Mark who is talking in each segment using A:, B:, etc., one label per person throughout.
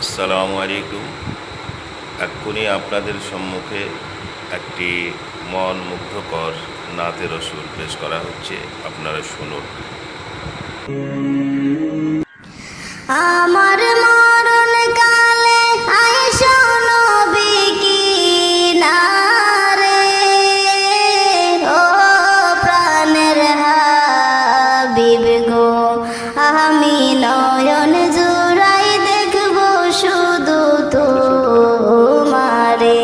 A: আসসালামু আলাইকুম। এক্ষুনি আপনাদের সম্মুখে একটি মন মুগ্ধকর নাতে রসুল পেশ করা হচ্ছে, আপনারা শুনুন।
B: আমার মরণ কালে আইসো নবী কিনারে, ও প্রাণের হাবিব গো, আমি নয়ন জুড়াই দেখব শুধু তোমারে।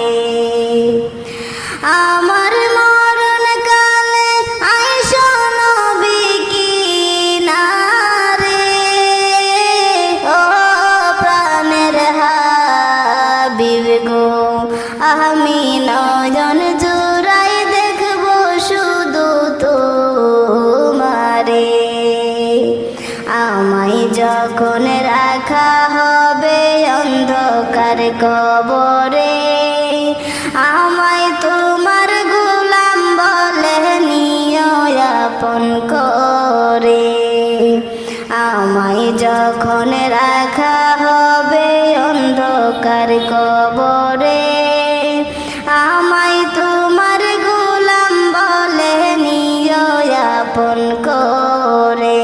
B: আমার মরণ কালে আইসো নবী কিনারে, ও প্রাণের হাবিব গো, আমি নয়ন জুড়াই দেখব শুধু তোমারে। আমায় যখন রাখা হবে অন্ধকার কবরে, আমায় তোমার গোলাম বলে নিও আপন করে। আমায় যখন রাখা হবে অন্ধকার কবরে, আমায় তোমার গোলাম বলে নিও আপন করে।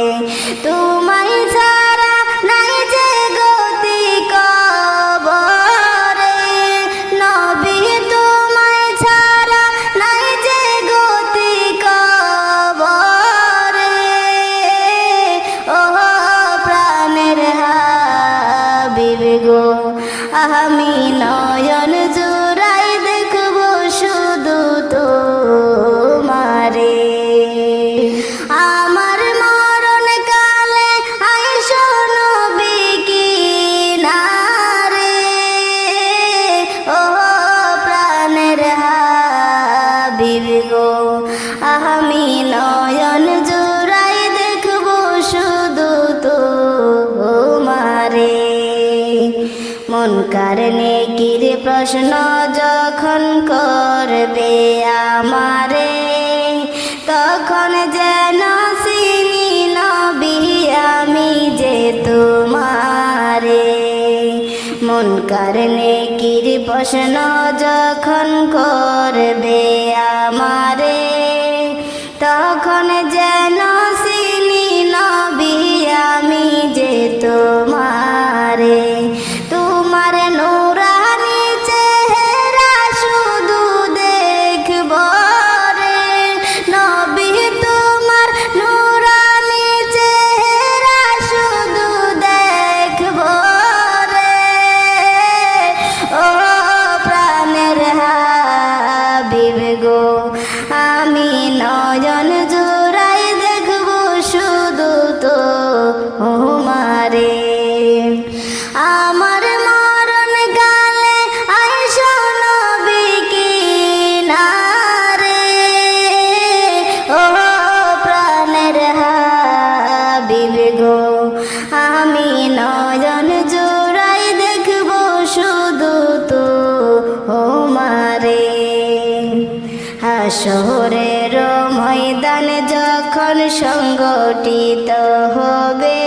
B: তোমায় ছাড়া নাই যে গতি কবরে, নবী তোমায় ছাড়া নাই যে গতি কবরে। ও প্রাণের হাবিব গো, আমি নয়ন জুড়াই দেখব শুধু তোমারে। আমার মরণ কালে আইসো নবী কিনারে, ও প্রাণের হাবিব গো, আমি নয়ন জুড়াই দেখব শুধু তোমারে। মুনকার নেকির প্রশ্ন যখন করবে আমারে, তখন যেন চিনি নবী আমি যে তোমারে। মুনকার নেকির প্রশ্ন যখন করবে আমারে, তখন যেন চিনি নবী আমি যে তোমারে। তোমার নূরানি চেহারা শুধু দেখব রে, নবী তোমার নূরানি চেহারা শুধু দেখব রে। ও প্রাণের হাবিব গো, আমি নয়ন জোড়াই দেখব শুধু তোমারে। আমার মরণ কালে আইসো নবী কিনারে, ও প্রাণের হাবিব গো, আমি নয়ন জোড়াই দেখব শুধু তোমারে। হাসরের ময়দান যখন সংগঠিত হবে,